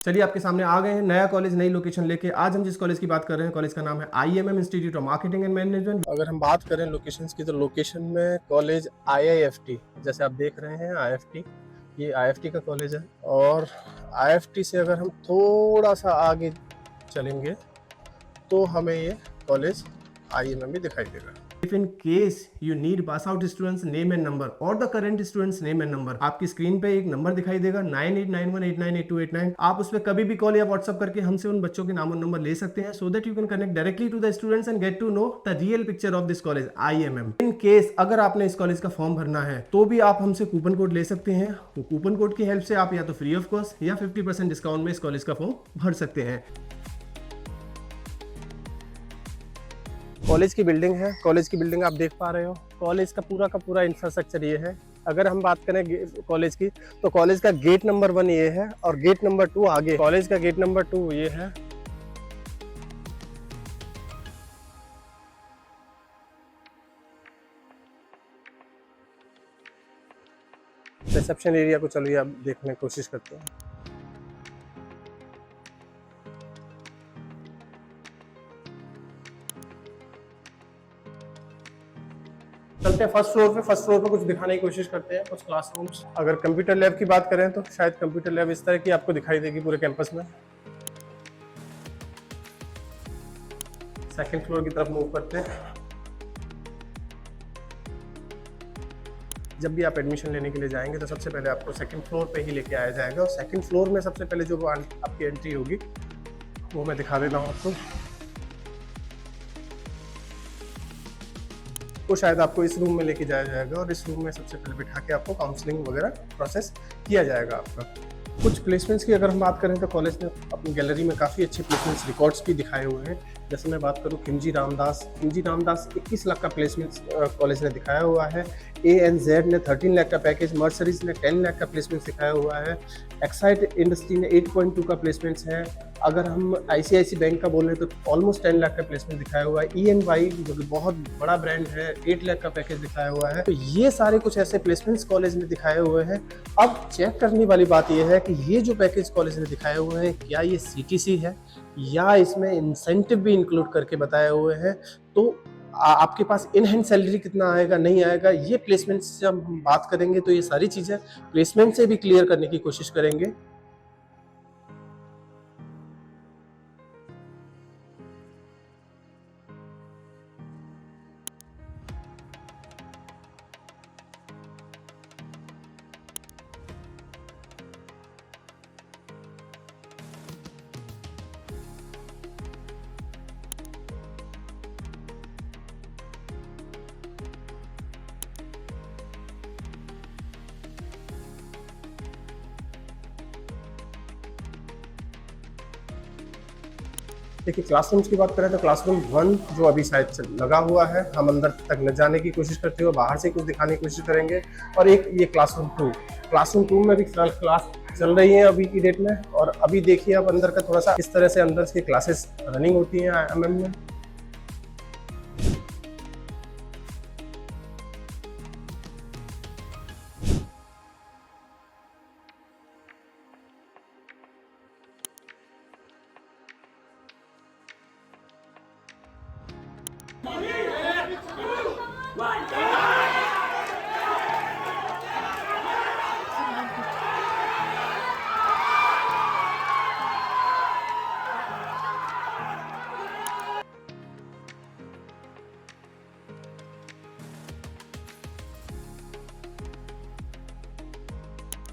चलिए आपके सामने आ गए हैं नया कॉलेज नई लोकेशन लेके। आज हम जिस कॉलेज की बात कर रहे हैं कॉलेज का नाम है IMM institute of marketing and management. अगर हम बात करें लोकेशंस की तो लोकेशन में कॉलेज IIFT, जैसे आप देख रहे हैं IFT, ये IFT का कॉलेज है। और IFT से अगर हम थोड़ा सा आगे चलेंगे तो हमें ये कॉलेज IMM भी दिखाई देगा। If in case you need pass out students name and number or the current students name and number, आपकी स्क्रीन पे एक नंबर दिखाई देगा 9891898289। आप उस पर कभी भी कॉल या व्हाट्सअप करके हमसे उन बच्चों के नाम और नंबर ले सकते हैं, so that you can connect directly to the students and get to know the real picture of this college IMM। In case अगर आपने इस कॉलेज का फॉर्म भरना है तो भी आप हमसे कूपन कोड ले सकते हैं। तो कूपन कोड की हेल्प से आप या तो फ्री ऑफ कॉस्ट या 50% डिस्काउंट में इस कॉलेज का फॉर्म भर सकते हैं। कॉलेज की बिल्डिंग है, कॉलेज की बिल्डिंग आप देख पा रहे हो। कॉलेज का पूरा इंफ्रास्ट्रक्चर ये है। अगर हम बात करें कॉलेज की तो कॉलेज का गेट नंबर 1 ये है और गेट नंबर 2 आगे। कॉलेज का गेट नंबर 2 ये है। रिसेप्शन एरिया को चलिए आप देखने की कोशिश करते हैं। चलते हैं फर्स्ट फ्लोर पे कुछ दिखाने की कोशिश करते हैं, कुछ क्लासरूम्स। अगर कंप्यूटर लैब की बात करें तो शायद कंप्यूटर लैब इस तरह की आपको दिखाई देगी पूरे कैंपस में। सेकंड फ्लोर की तरफ मूव करते हैं। जब भी आप एडमिशन लेने के लिए जाएंगे तो सबसे पहले आपको सेकंड फ्लोर पे ही लेके आया जाएगा और सेकंड फ्लोर में सबसे पहले जो आपकी एंट्री होगी वो मैं दिखा देता हूँ आपको। तो शायद आपको इस रूम में लेके जाया जाएगा और इस रूम में सबसे पहले बिठा के आपको काउंसलिंग वगैरह प्रोसेस किया जाएगा आपका। कुछ प्लेसमेंट्स की अगर हम बात करें तो कॉलेज ने अपनी गैलरी में काफ़ी अच्छे प्लेसमेंट्स रिकॉर्ड्स भी दिखाए हुए हैं। जैसे मैं बात करूं खिमजी रामदास 21 लाख का प्लेसमेंट्स कॉलेज ने दिखाया हुआ है। ANZ ने 13 लाख का पैकेज, मर्सरीज ने 10 लाख का प्लेसमेंट्स दिखाया हुआ है। एक्साइड इंडस्ट्री ने 8.2 का प्लेसमेंट्स है। अगर हम ICICI बैंक का बोल रहे हैं तो ऑलमोस्ट 10 लाख का प्लेसमेंट दिखाया हुआ है। ENY जो कि बहुत बड़ा ब्रांड है 8 लाख का पैकेज दिखाया हुआ है। तो ये सारे कुछ ऐसे प्लेसमेंट्स कॉलेज ने दिखाए हुए हैं। अब चेक करने वाली बात यह है कि ये जो पैकेज कॉलेज ने दिखाए हुए हैं क्या ये CTC है या इसमें इंसेंटिव भी इंक्लूड करके बताए हुए हैं। तो आपके पास इन हैंड सैलरी कितना आएगा नहीं आएगा, ये प्लेसमेंट से हम बात करेंगे तो ये सारी चीज़ें प्लेसमेंट से भी क्लियर करने की कोशिश करेंगे। देखिए क्लासरूम्स की बात करें तो क्लासरूम 1 जो अभी शायद लगा हुआ है, हम अंदर तक न जाने की कोशिश करते हुए बाहर से कुछ दिखाने की कोशिश करेंगे। और एक ये क्लासरूम 2 में भी फिलहाल क्लास चल रही है अभी की डेट में। और अभी देखिए आप अंदर का थोड़ा सा इस तरह से अंदर की क्लासेस रनिंग होती हैं IMM में।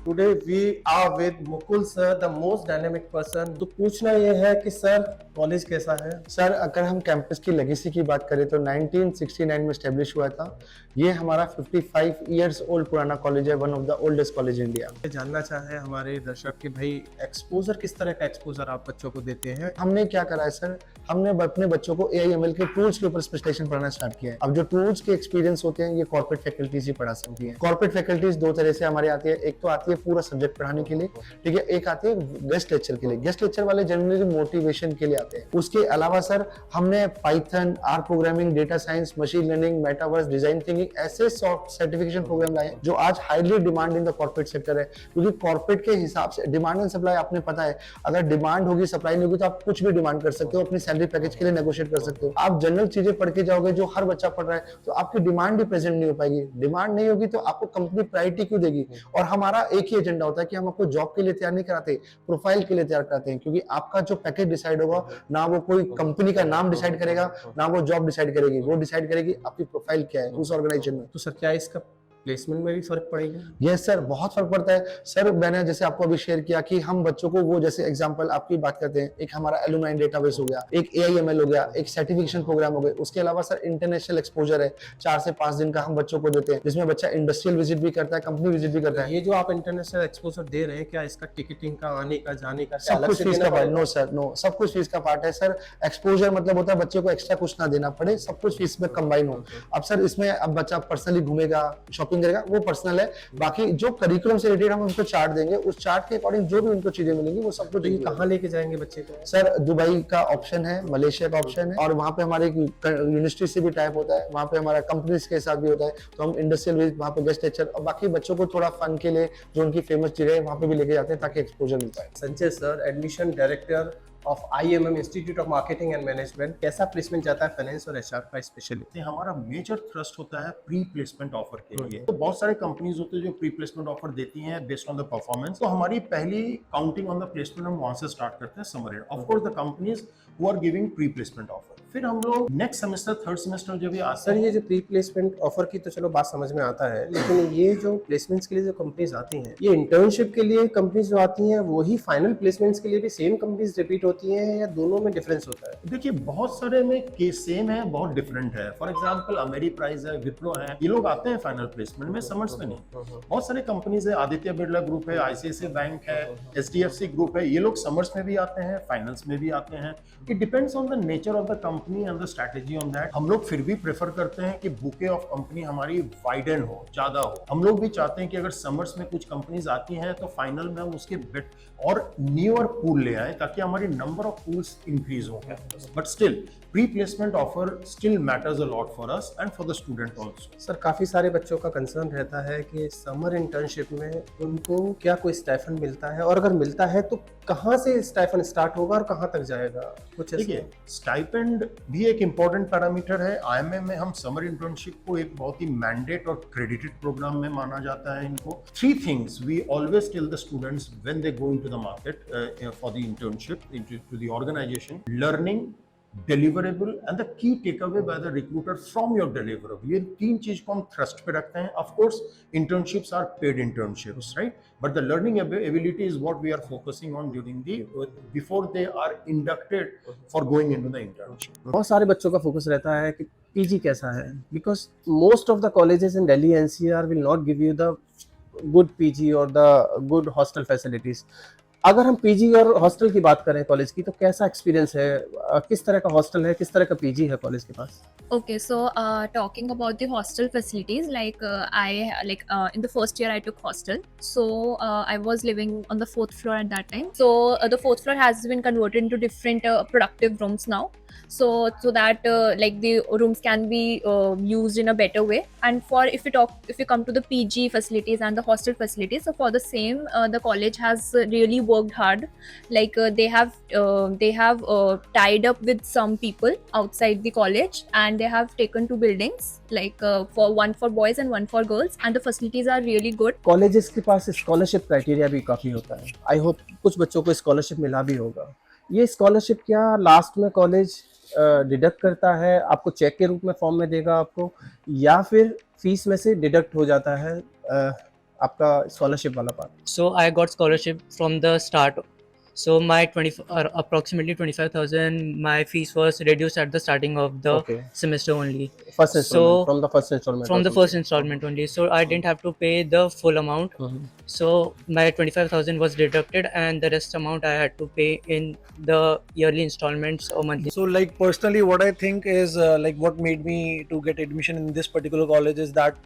Today we are with Mukul sir, the most dynamic person। तो पूछना ये है कि सर कॉलेज कैसा है? सर अगर हम कैंपस की लेगेसी की बात करें तो 1969 में स्टैब्लिश हुआ था। ये हमारा 55 इयर्स ओल्ड पुराना कॉलेज है, one of the oldest college India. जानना चाहे हमारे दर्शक कि भाई एक्सपोजर किस तरह का एक्सपोजर आप बच्चों को देते हैं? हमने क्या करा है सर, हमने अपने बच्चों को AIML के टूल्स के ऊपर स्पेशलाइजेशन पढ़ाना स्टार्ट किया है। अब जो टूल्स के एक्सपीरियंस होते हैं ये कॉर्पोरेट फैकल्टीज ही पढ़ा सकती है। कॉर्पोरेट फैकल्टीज दो तरह से हमारे आती है, एक तो आती है पूरा सब्जेक्ट पढ़ाने के लिए, ठीक है। एक आते हैं गेस्ट लेक्चर के लिए, गेस्ट लेक्चर वाले जनरली मोटिवेशन के लिए आते हैं। उसके अलावा सर हमने Python, R programming, data science, machine learning, metaverse, design thinking ऐसे सॉफ्ट सर्टिफिकेशन प्रोग्राम लाए जो आज highly demand in the corporate sector है। क्योंकि कॉर्पोरेट के हिसाब से डिमांड एंड सप्लाई आपने पता है, अगर डिमांड होगी सप्लाई नहीं होगी तो आप कुछ भी डिमांड कर सकते हो, अपनी सैलरी पैकेज के लिए नेगोशिएट कर सकते हो। आप जनरल चीजें पढ़ के जाओगे जो हर बच्चा पढ़ रहा है तो आपकी डिमांड भी प्रेजेंट नहीं हो पाएगी। डिमांड नहीं होगी तो आपको कंपनी प्रायोरिटी क्यों देगी? और हमारा एक ही एजेंडा होता है कि हम आपको जॉब के लिए तैयार नहीं कराते, प्रोफाइल के लिए तैयार कराते हैं। क्योंकि आपका जो पैकेज डिसाइड होगा ना वो कोई कंपनी का नाम डिसाइड करेगा, ना वो जॉब डिसाइड करेगी, वो डिसाइड करेगी आपकी प्रोफाइल क्या है उस ऑर्गेनाइजेशन में। तो सर क्या इसका प्लेसमेंट में भी फर्क पड़ेगा? यस सर, बहुत फर्क पड़ता है सर। मैंने जैसे आपको अभी शेयर किया कि हम बच्चों को वो जैसे एग्जांपल आपकी बात करते हैं, एक हमारा एलुमनाई डेटाबेस हो गया, एक AIML हो गया, एक सर्टिफिकेशन प्रोग्राम हो गया। उसके अलावा सर इंटरनेशनल एक्सपोजर है, 4 से 5 दिन का हम बच्चों को देते हैं, जिसमें बच्चा इंडस्ट्रियल विजिट भी करता है, कंपनी विजिट भी करता है। ये जो आप इंटरनेशनल एक्सपोजर दे रहे हैं, क्या इसका टिकटिंग का, आने का, जाने का क्या सब अलग कुछ से फीस देना का पार्ट? पड़ेगा? नो सर, नो, सब कुछ फीस का पार्ट है सर। एक्सपोजर मतलब होता है बच्चे को एक्स्ट्रा कुछ ना देना पड़े, सब कुछ फीस में कंबाइन हो। अब सर इसमें अब बच्चा पर्सनली घूमेगा, शॉपिंग करेगा, वो पर्सनल है। बाकी जो करिकुलम से रिलेटेड हम उनको चार्ट देंगे, उस चार्ट के अकॉर्डिंग जो भी उनको चीजें मिलेंगी वो सब कुछ। तो ये कहाँ लेके जाएंगे बच्चे को? सर दुबई का ऑप्शन है, मलेशिया का ऑप्शन है, और वहाँ पे हमारे यूनिवर्सिटी से भी टाइप होता है, वहाँ पे हमारा कंपनीज के साथ भी होता है। तो हम इंडस्ट्रियल विजिट, वहाँ पे गेस्ट लेक्चर, और बाकी बच्चों को थोड़ा फन के लिए जो उनकी फेमस जगह है वहाँ पे भी लेके जाते हैं ताकि एक्सपोजर मिलता है। Sanjay sir, admission director of IMM institute of marketing and management, कैसा प्लेसमेंट जाता है फाइनेंस और HR का स्पेशली? हमारा मेजर थ्रस्ट होता है प्री प्लेसमेंट ऑफर के लिए। तो बहुत सारे कंपनीज होते हैं जो प्री प्लेसमेंट ऑफर देती हैं बेस्ड ऑन द परफॉर्मेंस। तो हमारी पहली काउंटिंग ऑन द प्लेसमेंट हम वहां से स्टार्ट करते हैं summer end. Of course the companies who are giving pre placement offer. फिर हम लोग नेक्स्ट सेमेस्टर, थर्ड सेमेस्टर जब ये आते सर हैं, ये जो प्री प्लेसमेंट ऑफर की तो चलो बात समझ में आता है, लेकिन ये जो प्लेसमेंट्स के लिए जो कंपनीज आती हैं, ये इंटर्नशिप के लिए कंपनीज जो आती हैं वही फाइनल प्लेसमेंट्स के लिए भी सेम कंपनीज रिपीट होती हैं या दोनों में डिफरेंस होता है? देखिए बहुत सारे में केस सेम है, बहुत डिफरेंट है। फॉर एग्जांपल अमेरी प्राइज है, विप्रो है, ये लोग आते हैं फाइनल प्लेसमेंट में, समर्स में नहीं। बहुत सारे कंपनीज है, आदित्य बिरला ग्रुप है, ICICI बैंक है, HDFC ग्रुप है, ये लोग समर्स में भी आते हैं, फाइनल्स में भी आते हैं। It depends on the nature of the company and the strategy on that. हम लोग फिर भी प्रेफर करते हैं कि बुके ऑफ कंपनी हमारी वाइडन हो, ज्यादा हो। हम लोग भी चाहते हैं कि अगर समर्स में कुछ कंपनीज आती हैं तो फाइनल में हम उसके बेट और न्यूअर पूल ले आए ताकि हमारी नंबर ऑफ पूल्स इंक्रीज हो campus. But still pre placement offer still matters a lot for us and for the student also. Sir काफ़ी सारे बच्चों का कंसर्न रहता है कि समर इंटर्नशिप में उनको क्या कोई स्टाइफन मिलता है, और अगर मिलता है तो कहाँ से स्टाइफन स्टार्ट होगा और कहाँ तक जाएगा? कुछ देखिए स्टाइपेंड भी एक इम्पॉर्टेंट पैरामीटर है। IMM में हम समर इंटर्नशिप को एक बहुत ही मैंडेट और क्रेडिटेड प्रोग्राम में माना जाता है। इनको 3 things we always tell the students when they go into the market for the internship into the organisation: learning, deliverable and the key takeaway by the recruiter from your deliverable. ये 3 चीज को हम thrust पे रखते हैं। Of course internships are paid internships, right, but the learning ability is what we are focusing on during the before they are inducted for going into the internship. बहुत सारे बच्चों का फोकस रहता है कि PG कैसा है, because most of the colleges in Delhi NCR will not give you the good PG और द गुड हॉस्टल फैसिलिटीज। अगर हम PG और हॉस्टल की बात करें कॉलेज की, तो कैसा एक्सपीरियंस है? किस तरह का हॉस्टल है, किस तरह का PG है कॉलेज के पास? Okay, so talking about the hostel facilities, in the first year I took hostel. So I was living on the 4th floor at that time. So the 4th floor has been converted into different productive rooms now. So that the rooms can be used in a better way. And if you come to the PG facilities and the hostel facilities, so for the same, the college has really worked hard. They have tied up with some people outside the college, and they have taken 2 buildings, one for boys and one for girls, and the facilities are really good. Colleges के पास scholarship criteria भी काफ़ी होता है। I hope कुछ बच्चों को scholarship मिला भी होगा। ये स्कॉलरशिप क्या लास्ट में कॉलेज डिडक्ट करता है, आपको चेक के रूप में फॉर्म में देगा आपको, या फिर फीस में से डिडक्ट हो जाता है आपका स्कॉलरशिप वाला part? So I got scholarship from the start. So my approximately 25,000 my fees was reduced at the starting of the Okay. semester only. First instalment, from the first installment? From the first installment only. So I didn't have to pay the full amount. So my 25,000 was deducted, and the rest amount I had to pay in the yearly installments or monthly. So like personally what I think is what made me to get admission in this particular college is that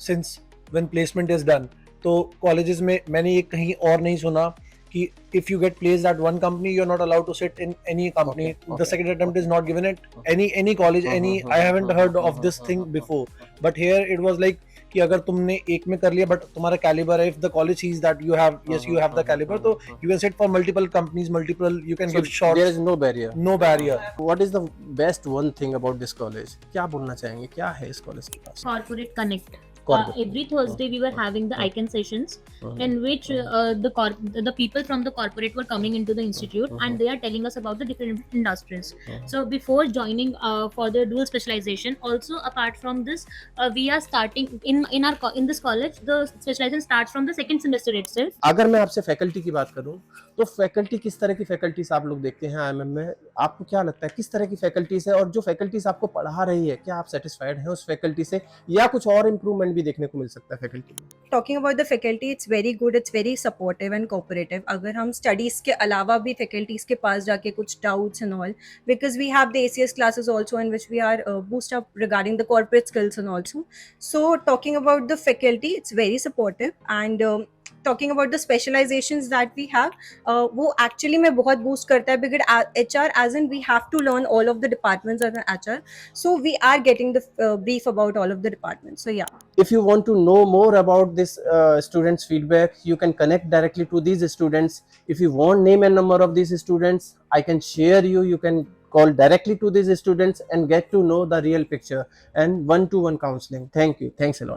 since when placement is done तो colleges में मैंने ये कहीं और नहीं सुना कि if you get placed at one company, you're not allowed to sit in any company. Okay, The second attempt is not given at any college, any. I haven't heard of this thing before, but here it was like कि अगर तुमने एक में कर लिया but तुम्हारा caliber है, if the college sees that you have, yes, you have the caliber, तो you can sit for multiple companies, multiple, you can So give shots, there is no barrier. no barrier. What is the best one thing about this college? क्या बोलना चाहेंगे, क्या है इस college के पास? Corporate Connect. Corporate. Every Thursday we were having the icon sessions in which the people from the corporate were coming into the institute and they are telling us about the different industries. So before joining for the dual specialization, also apart from this, we are starting in this college. The specialization starts from the second semester itself. अगर मैं आपसे faculty की बात करूं तो faculty किस तरह की फैकल्टीज आप लोग देखते हैं आईएमएम में? आपको क्या लगता है किस तरह की फैकल्टीज है, और जो फैकल्टीज आपको पढ़ा रही है क्या आप सेटिस्फाइड हैं उस फैकल्टी से, या कुछ और इम्प्रूवमेंट भी देखने को मिल सकता है फैकल्टी में? Talking about the faculty, it's very good, it's very supportive and cooperative. अगर हम स्टडीज़ के अलावा भी फैकल्टीज़ के पास जाके कुछ doubts and all, because we have the ACS classes also in which we are boost up regarding the corporate skills and also. So talking about the faculty, it's very supportive. And talking about the specialisations that we have, वो actually में बहुत boost करता है because HR as in we have to learn all of the departments as an HR. So we are getting the brief about all of the departments. So yeah, If you want to know more about this students feedback, you can connect directly to these students. If you want name and number of these students, I can share you can call directly to these students and get to know the real picture and one-to-one counseling. Thank you, thanks a lot.